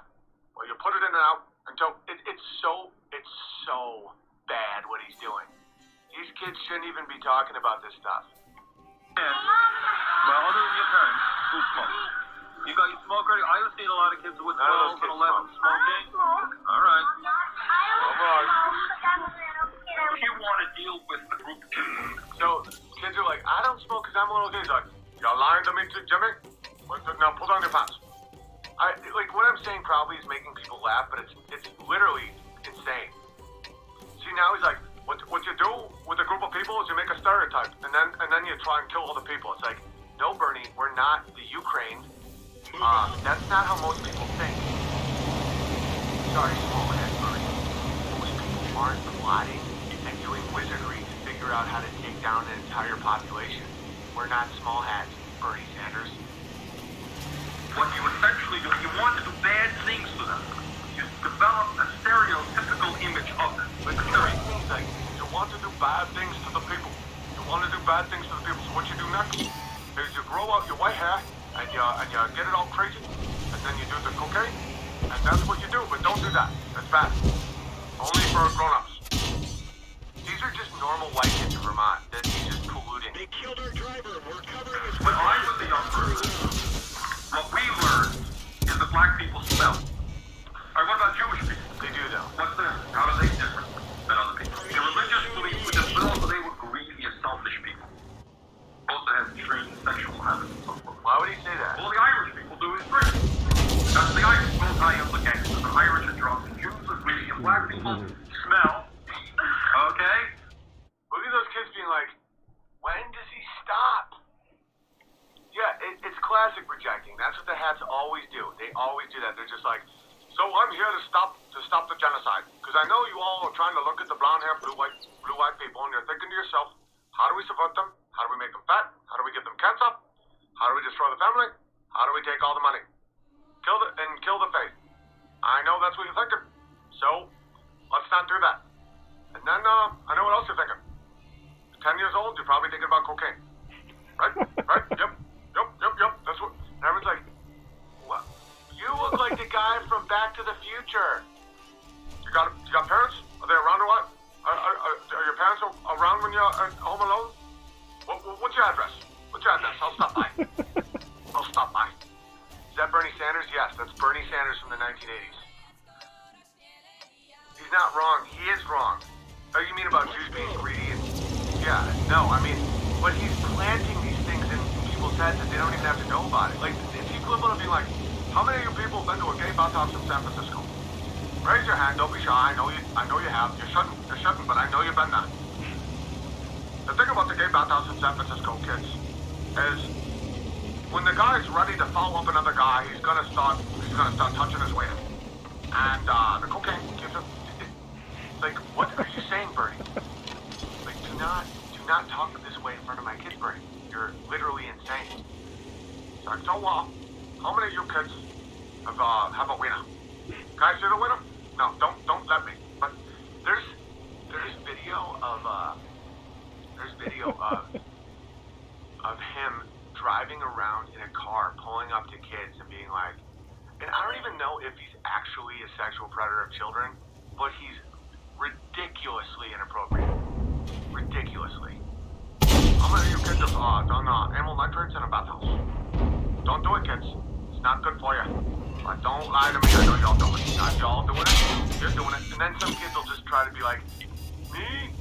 Well, you put it in and out until it's so bad what he's doing. These kids shouldn't even be talking about this stuff. And, well, other than your parents, who smokes? You got your smoke ready? I have seen a lot of kids with 12 and 11 smoking. All right. If you want to deal with the group of kids. So, kids are like, I don't smoke because I'm a little kid. He's like, you're lying to me, Jimmy? Now put on your pants. What I'm saying probably is making people laugh, but it's literally insane. See, now he's like, what you do with a group of people is you make a stereotype, and then you try and kill all the people. It's like, no, Bernie, we're not the Ukraine. That's not how most people think. Sorry, small-head Bernie. Most people aren't plotting and doing wizardry to figure out how to take down an entire population. We're not small hats, Bernie Sanders. What you essentially do, you want to do bad things to them. You developed a stereotypical image of them. But you know what it means, like, you want to do bad things to the people. You want to do bad things to the people. So what you do next is you grow out your white hair and you get it all crazy, and then you do the cocaine, and that's what you do. But don't do that. That's bad. Only for grown-ups. These are just normal white kids in Vermont that he's just polluting. They killed our driver. We're covering his When I was a young person, what we learned is that black people smell. All right, what about Jewish people? They do though. What's their? How are they different than other people? They're religious beliefs, but also they were greedy and selfish people. Also have strange sexual habits and so forth. Why would he say that? All the Irish people do is drink. That's the Irish. Both Italians are gangsters. The Irish are drunk. The Jews are greedy. And black people smell. Okay? Look at those kids being like, when does he stop? Yeah, it's classic projecting. That's what the hats always do. They always do that. They're just like, so I'm here to stop the genocide. Because I know you all are trying to look at the blonde hair, blue white people, and you're thinking to yourself, how do we subvert them? How do we make them fat? How do we give them cancer? How do we destroy the family? How do we take all the money? Kill the faith. I know that's what you're thinking. So, let's not do that. And then, I know what else you're thinking. 10 years old, you're probably thinking about cocaine. Right? Right? Yep. That's what, and everyone's like, what? You look like the guy from Back to the Future. You got parents? Are they around or what? Are your parents around when you're home alone? What's your address? I'll stop by. Is that Bernie Sanders? Yes, that's Bernie Sanders from the 1980s. He's not wrong. He is wrong. Oh, you mean about Jews being greedy? Yeah, no, I mean, but he's planting these things in people's heads that they don't even have to know about it. Like, it's equivalent of being like, how many of you people have been to a gay bathhouse in San Francisco? Raise your hand, don't be shy, I know you have. You shouldn't, but I know you've been there. The thing about the gay bathhouse in San Francisco, kids, is when the guy's ready to follow up another guy, he's gonna start touching his waiter. And the cocaine gives him, like, what are you saying, Bernie? Like, do not talk this way in front of my kids, Bernie. You're literally insane. It's like, so how many of you kids have a wiener? Can I see the wiener? No, don't let me. But there's video of him driving around in a car, pulling up to kids and being like, and I don't even know if he's actually a sexual predator of children, but he's ridiculously inappropriate. Ridiculously. How many of you kids have done animal nitrates in a bathhouse? Don't do it, kids. It's not good for you. But don't lie to me. I know y'all do it. Y'all doing it. You're doing it. And then some kids will just try to be like, me?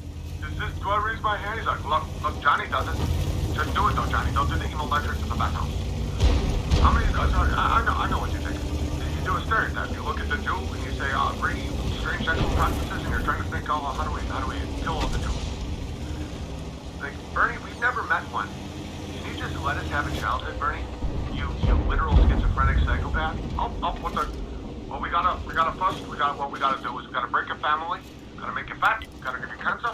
Do I raise my hand? He's like, look, Johnny does it. Just do it though, Johnny. Don't do the animal nitrates in the bathhouse. How many of you guys are? I know what you think. You do a stereotype. You look at the Jew and you say, Brady, strange sexual practices, and you're trying to think, how do we kill all the Jews? Like, Bernie, we've never met one. Can you just let us have a childhood, Bernie? You literal schizophrenic psychopath. What we gotta do is we gotta break your family, gotta make you fat, gotta give you cancer,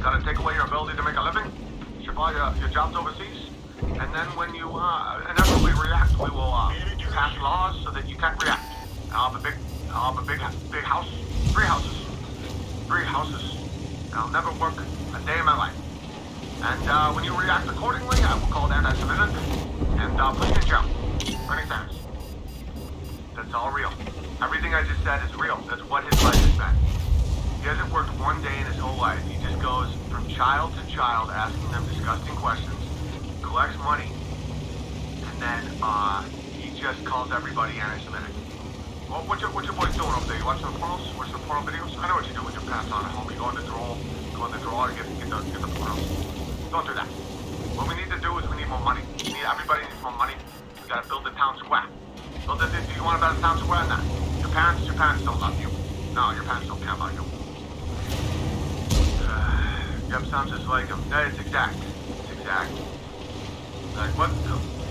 gotta take away your ability to make a living, ship all your jobs overseas, and then when you whenever we react, we will pass laws so that you can't react. I'll have a big house, 3 houses. And I'll never work a day in my life. And when you react accordingly, I will call that anti-Semitic and put you in jail. Bernie Sanders. That's all real. Everything I just said is real. That's what his life has been. He hasn't worked one day in his whole life. He just goes from child to child asking them disgusting questions, collects money, and then he just calls everybody anti-Semitic. Well, what your boys doing over there? You watching the pornos? Watching the porno videos? I know what you do with your pants on at home. You go in the drawer and get the pornos. Don't do that. What we need to do is we need more money. Everybody needs more money. We gotta build the town square. Do you want to build a town square? Nah. Your parents don't love you. No, your parents don't care about you. Yep, sounds just like him. Yeah, it's exact. Like, what?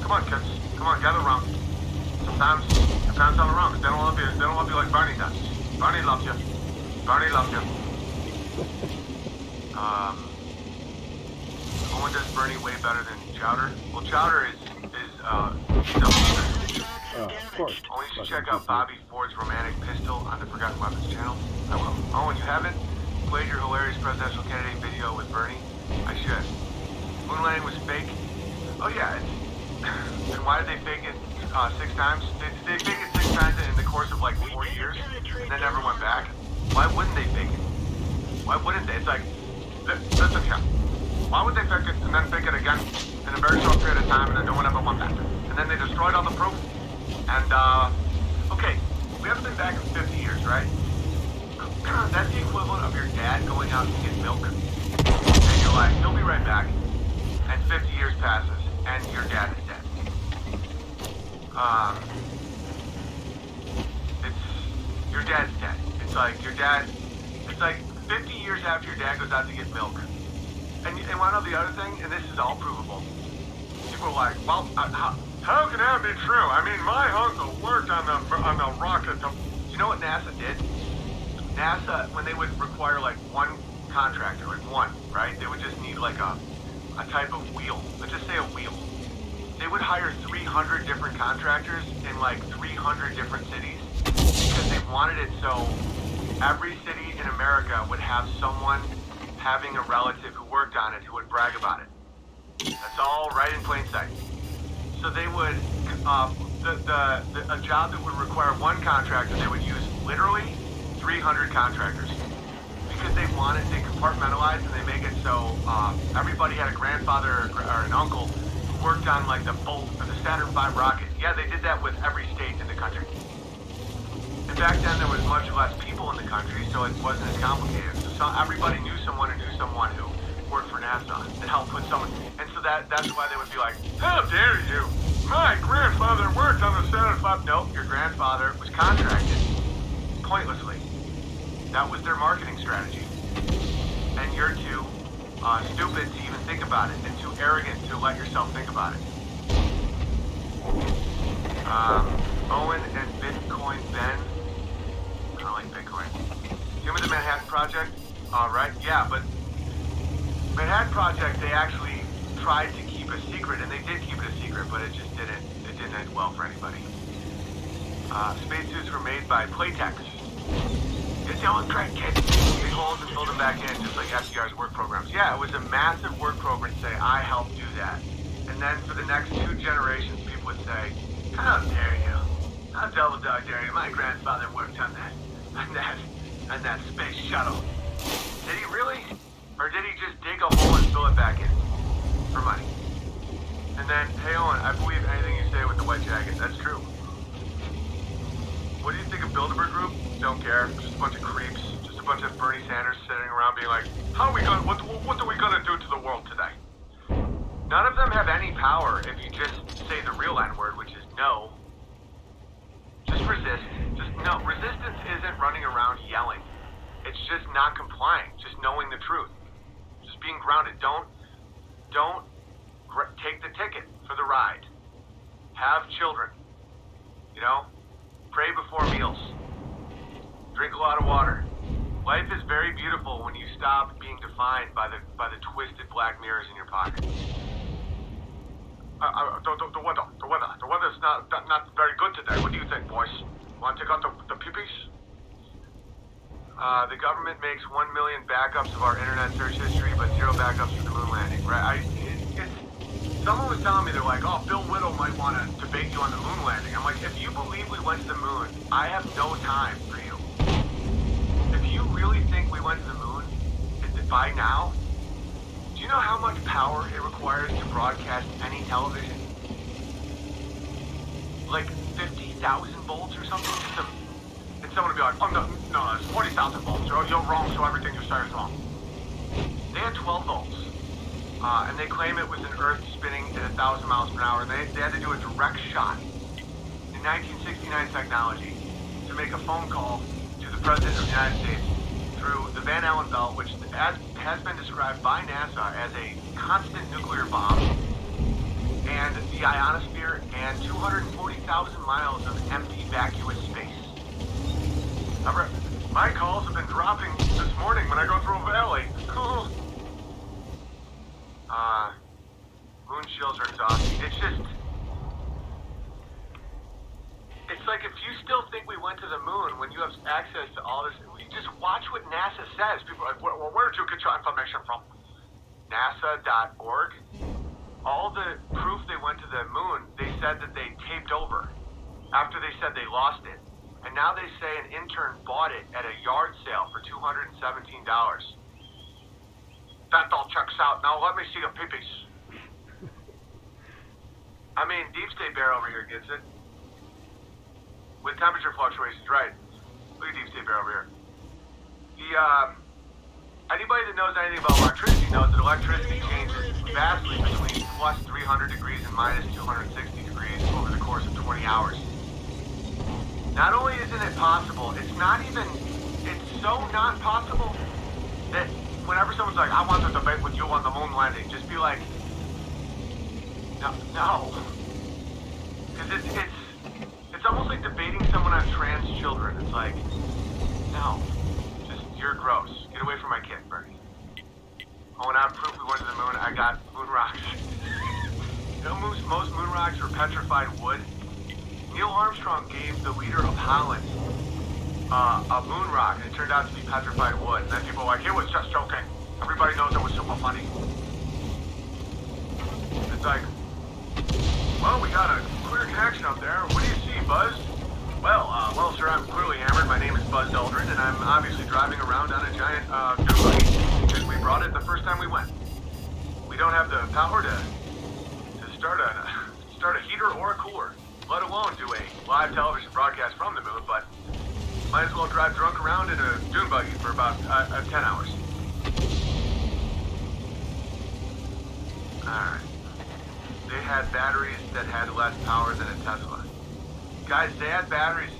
Come on, kids. Come on, gather around. Sometimes your parents aren't around because they don't love you like Bernie does. Bernie loves you. Owen does Bernie way better than Chowder. Well, Chowder is Of course. Oh, you should check out Bobby Ford's Romantic Pistol on the Forgotten Weapons channel. I will. Oh, and you haven't played your hilarious presidential candidate video with Bernie? I should. Moon landing was fake? Oh, yeah. And why did they fake it 6 times? Did they fake it 6 times in the course of like 4 years and then never went back? Why wouldn't they fake it? Why wouldn't they? It's like, listen here. Why would they fake it and then fake it again in a very short period of time and then no one ever went back? And then they destroyed all the proof? And, okay, we haven't been back in 50 years, right? That's the equivalent of your dad going out to get milk. And you're like, he'll be right back. And 50 years passes, and your dad is dead. Your dad's dead. It's like, your dad, it's like 50 years after your dad goes out to get milk. And want to know the other thing? And this is all provable. People are like, well, how can that be true? I mean, my uncle worked on the rocket. You know what NASA did? NASA, when they would require like one contractor, like one, right? They would just need like a type of wheel. Let's just say a wheel. They would hire 300 different contractors in like 300 different cities because they wanted it so every city in America would have someone having a relative who worked on it who would brag about it. That's all right in plain sight. So they would, a job that would require one contractor, they would use literally 300 contractors. Because they compartmentalize and they make it so everybody had a grandfather or an uncle who worked on like the Bolt or the Saturn V rocket. Yeah, they did that with every state in the country. And back then there was much less people in the country, so it wasn't as complicated. So everybody knew someone who knew someone who worked for NASA and helped put someone. And so that's why they would be like, how dare you? My grandfather worked on the Saturn V. Nope, your grandfather was contracted pointlessly. That was their marketing strategy. And you're too stupid to even think about it and too arrogant to let yourself think about it. Owen and Bitcoin Ben. I don't like Bitcoin. Give me the Manhattan Project. All right, yeah, but Manhattan Project, they actually tried to keep a secret, and they did keep it a secret, but it didn't end well for anybody. Spacesuits were made by Playtex. It's the old crack kid. Big holes and build them back in, just like FDR's work programs. Yeah, it was a massive work program to say, I helped do that. And then for the next 2 generations, people would say, how dare you? How double dog dare you? My grandfather worked on that space shuttle. Did he really? Or did he just dig a hole and fill it back in? For money. And then, hey Owen, I believe anything you say with the white jacket. That's true. What do you think of Bilderberg Group? Don't care. Just a bunch of creeps. Just a bunch of Bernie Sanders sitting around being like, what are we gonna do to the world today? None of them have any power if you just say the real N-word, which is no. Just resist. No. Resistance isn't running around yelling. It's just not complying. Just knowing the truth. Just being grounded. Don't take the ticket for the ride. Have children. You know? Pray before meals. Drink a lot of water. Life is very beautiful when you stop being defined by the twisted black mirrors in your pocket. The weather's not very good today. What do you think, boys? Want to take out the peepees? The government makes 1 million backups of our internet search history, but 0 backups for the moon landing, right? Someone was telling me, they're like, oh, Bill Whittle might want to debate you on the moon landing. I'm like, if you believe we went to the moon, I have no time for you. If you really think we went to the moon, by now, do you know how much power it requires to broadcast any television? Like 50,000 volts or something? And someone would be like, oh, no, it's 40,000 volts. You're wrong, so everything you say is wrong. They had 12 volts. And they claim it was an Earth spinning at 1,000 miles per hour. They had to do a direct shot in 1969 technology to make a phone call to the President of the United States through the Van Allen belt, which has been described by NASA as a constant nuclear bomb, and the ionosphere, and 240,000 miles of empty vacuous space. My calls have been dropping this morning when I go through a valley. Moon shields are exhausting. It's just... where did you get your information from? NASA.org. All the proof they went to the moon, they said that they taped over after they said they lost it. And now they say an intern bought it at a yard sale for $217. That all checks out. Now let me see your peepees. I mean, Deep State Bear over here gets it. With temperature fluctuations, right. Look at Deep State Bear over here. Anybody that knows anything about electricity knows that electricity changes vastly between plus 300 degrees and minus 260 degrees over the course of 20 hours. Not only isn't it possible, it's so not possible that whenever someone's like, I want to debate with you on the moon landing, just be like, no. Because it's almost like debating someone on trans children. It's like, no. You're gross. Get away from my kid, Bernie. Oh, and I have proof we went to the moon. I got moon rocks. You know, most moon rocks are petrified wood. Neil Armstrong gave the leader of Holland a moon rock, and it turned out to be petrified wood. And then people were like, it was just joking. Everybody knows it was super funny. It's like, well, we got a clear connection up there. What do you see, Buzz? Well, sir, I'm clearly hammered. My name is Buzz Eldrin, and I'm obviously driving around on a giant dune buggy because we brought it the first time we went. We don't have the power to start a heater or a cooler, let alone do a live television broadcast from the moon, but might as well drive drunk around in a dune buggy for about 10 hours. Alright. They had batteries that had less power than a Tesla. Guys, they had batteries.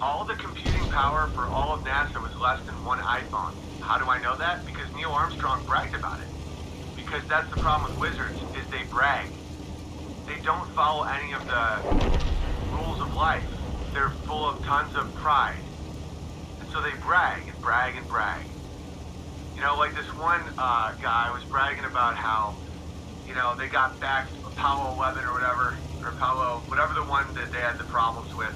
All the computing power for all of NASA was less than one iPhone. How do I know that? Because Neil Armstrong bragged about it. Because that's the problem with wizards, is they brag. They don't follow any of the rules of life. They're full of tons of pride. And so they brag and brag and brag. You know, like this one guy was bragging about how, you know, they got back Apollo 11 or whatever, or Apollo, whatever the one that they had the problems with.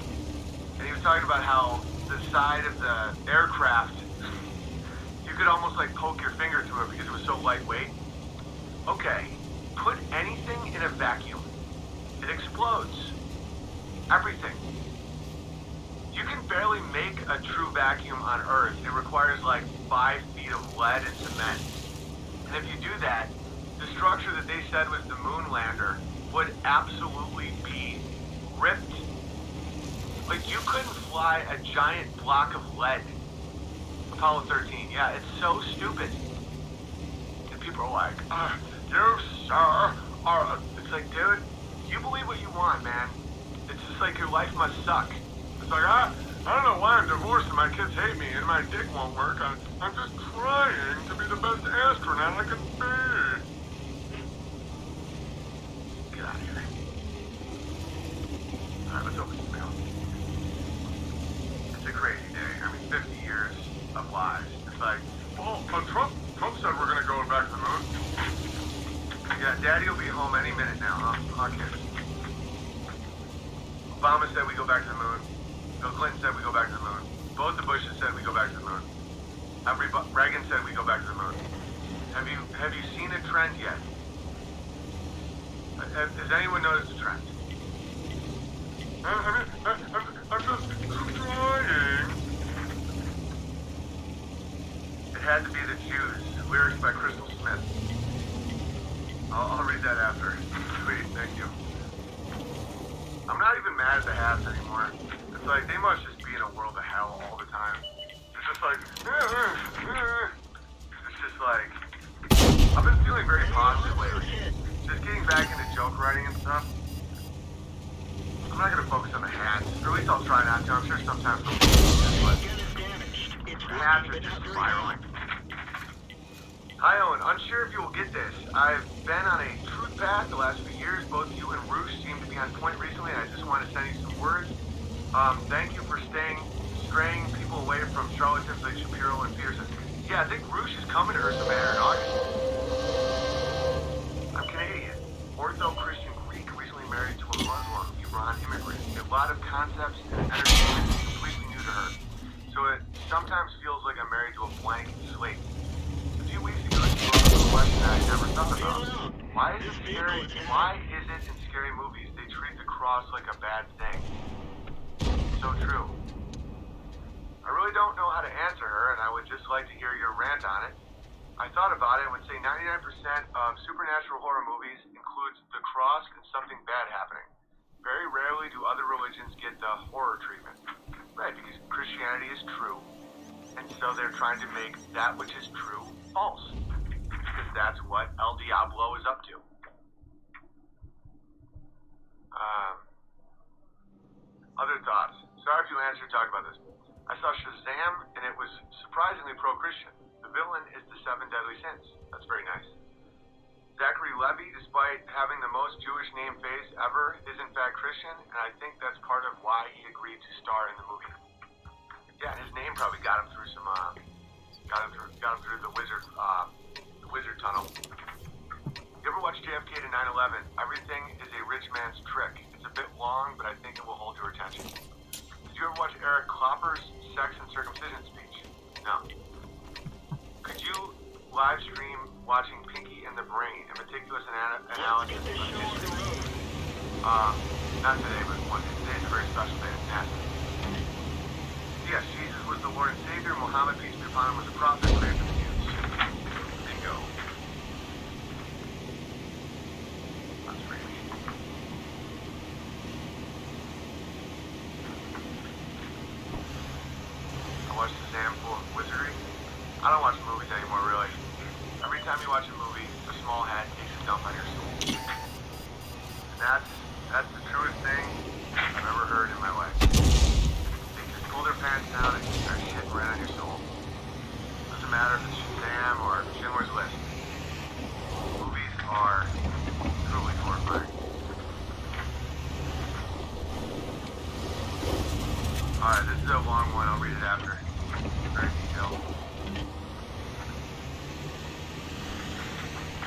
And he was talking about how the side of the aircraft, you could almost like poke your finger through it because it was so lightweight. Okay, put anything in a vacuum. It explodes. Everything. You can barely make a true vacuum on Earth. It requires like 5 feet of lead and cement. And if you do that, the structure that they said was the moon lander would absolutely be ripped. Like, you couldn't fly a giant block of lead. Apollo 13, yeah, it's so stupid. And people are like, you, sir, are... It's like, dude, you believe what you want, man. It's just like your life must suck. It's like, I don't know why I'm divorced and my kids hate me and my dick won't work. I'm just trying to be the best astronaut I can be. Get out of here. Alright, let's open this mail. It's a crazy day. I mean, 50 years of lies. It's like, well, Trump said we're gonna go back to the moon. Yeah, Daddy will be home any minute now, huh? Okay. Obama said we go back to the moon. Bill Clinton said we go back to the moon. Both the Bushes said we go back to the moon. Reagan said we go back to the moon. Have you seen a trend yet? Has anyone noticed a trend? I'm just trying. It had to be the Jews. Lyrics by Crystal Smith. I'll read that after. Sweet, thank you. I'm not even mad at the hats anymore. It's like, they must just be in a world of hell all the time. It's just like, it's just like, I've been feeling very positive lately. Just getting back into joke writing and stuff. I'm not gonna focus on the hats, or at least I'll try not to. I'm sure sometimes they'll be but the hats are just spiraling. Hi Owen, unsure if you will get this. I've been on a truth path the last few years. Both you and Roosh seem to be on point recently, and I just want to send you some words. Thank you for straying people away from charlatans like Shapiro and Peterson. Yeah, I think Roosh is coming to Ursa Manor in August. I'm Canadian. Ortho Christian Greek, recently married to a Muslim Iran immigrant. A lot of concepts and entertainment is completely new to her. So it sometimes feels like I'm married to a blank slate. Why is it in scary movies they treat the cross like a bad thing? So true. I really don't know how to answer her, and I would just like to hear your rant on it. I thought about it and would say 99% of supernatural horror movies includes the cross and something bad happening. Very rarely do other religions get the horror treatment. Right, because Christianity is true, and so they're trying to make that which is true false. Because that's what El Diablo is up to. Other thoughts. Sorry if you answered talk about this. I saw Shazam, and it was surprisingly pro-Christian. The villain is the 7 deadly sins. That's very nice. Zachary Levi, despite having the most Jewish name face ever, is in fact Christian, and I think that's part of why he agreed to star in the movie. Yeah, his name probably got him through some, got him through the wizard tunnel. You ever watch JFK to 9/11? Everything is a rich man's trick. It's a bit long, but I think it will hold your attention. Did you ever watch Eric Klopper's Sex and Circumcision speech? No. Could you live stream watching Pinky and the Brain, a meticulous analysis of history? Not today, but one day. Today's a very special day. It's NASA. Yes, Jesus was the Lord and Savior. Muhammad, peace be upon him, was a prophet. Praise to the Jews. Bingo. That's pretty neat. I watched Shazam full of wizardry. I don't watch movies anymore, really. Every time you watch a movie, a small hat takes a dump on your soul. And that's the truest thing I've ever heard in my life. They just pull their pants down and start shitting right on your soul. Doesn't matter if it's Shazam or Schindler's List. Movies are truly horrifying. Alright, this is a long one. I'll read it after. Very detailed.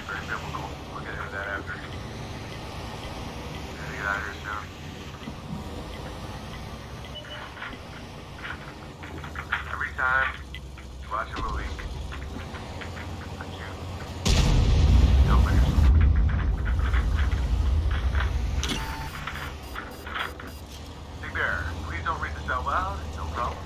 Very biblical. We'll get into that after. Gotta get out of here soon. Every time you watch a movie, like you, don't make yourself. Big Bear, please don't read this out loud. No problem.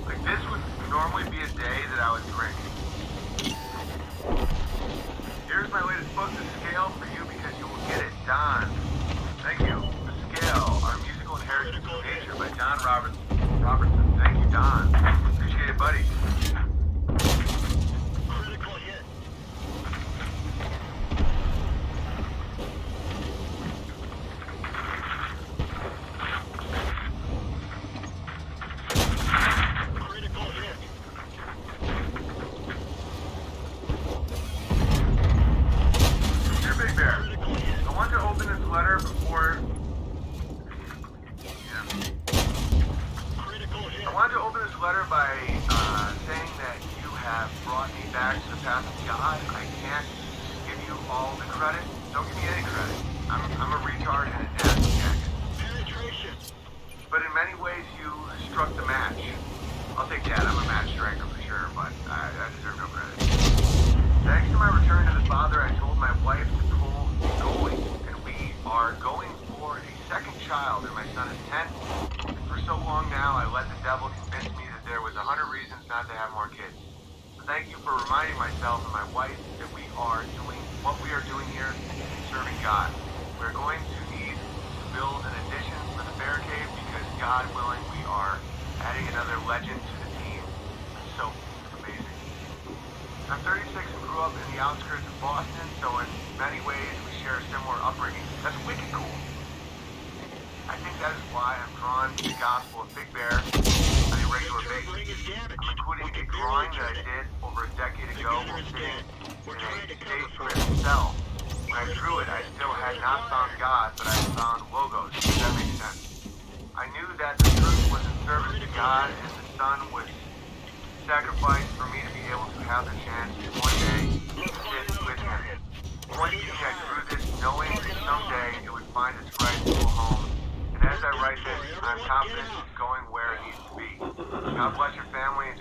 Like this would normally be a day that I would drink. Here's my latest book, The Scale, for you because you will get it. Don. Thank you. The Scale, Our Musical Inheritance from Nature by Don Robertson. Thank you, Don. Appreciate it, buddy. Critical hit. Critical hit. Dear Big Bear, I want to open this letter before... Critical hit. I wanted to open this letter by saying that you have brought me back to the path of God. I can't give you all the credit. Don't give me any credit. I'm a retard and an ass jack. Penetration. But in many ways, you struck the match. I'll take that. I'm a match striker for sure, but I deserve no credit. Thanks to my return to the Father, I told my wife to pull going, and we are going for a second child, and my son is 10. For so long now, I let the devil convince me that there was 100 reasons not to have more kids. So thank you for reminding myself and my wife that we are doing what we are doing here in serving God. We're going to need to build an addition for the bear cave because, God willing, we are adding another legend to the team. So amazing. I'm 36 and grew up in the outskirts of Boston, so in many ways we share a similar upbringing. That's wicked cool. I think that is why I'm drawn to the gospel of Big Bear on a regular basis. I'm including a drawing that I did over a decade ago while sitting in a state-driven cell. When I drew it, I still had not found God, but I found logos. Does that make sense? I knew that the truth was in service to God and the Son was sacrifice for me to be able to have the chance to one day sit with him. He wanted to get through this knowing that someday it would find its rightful home. And as I write this, I'm confident it's going where it needs to be. God bless your family and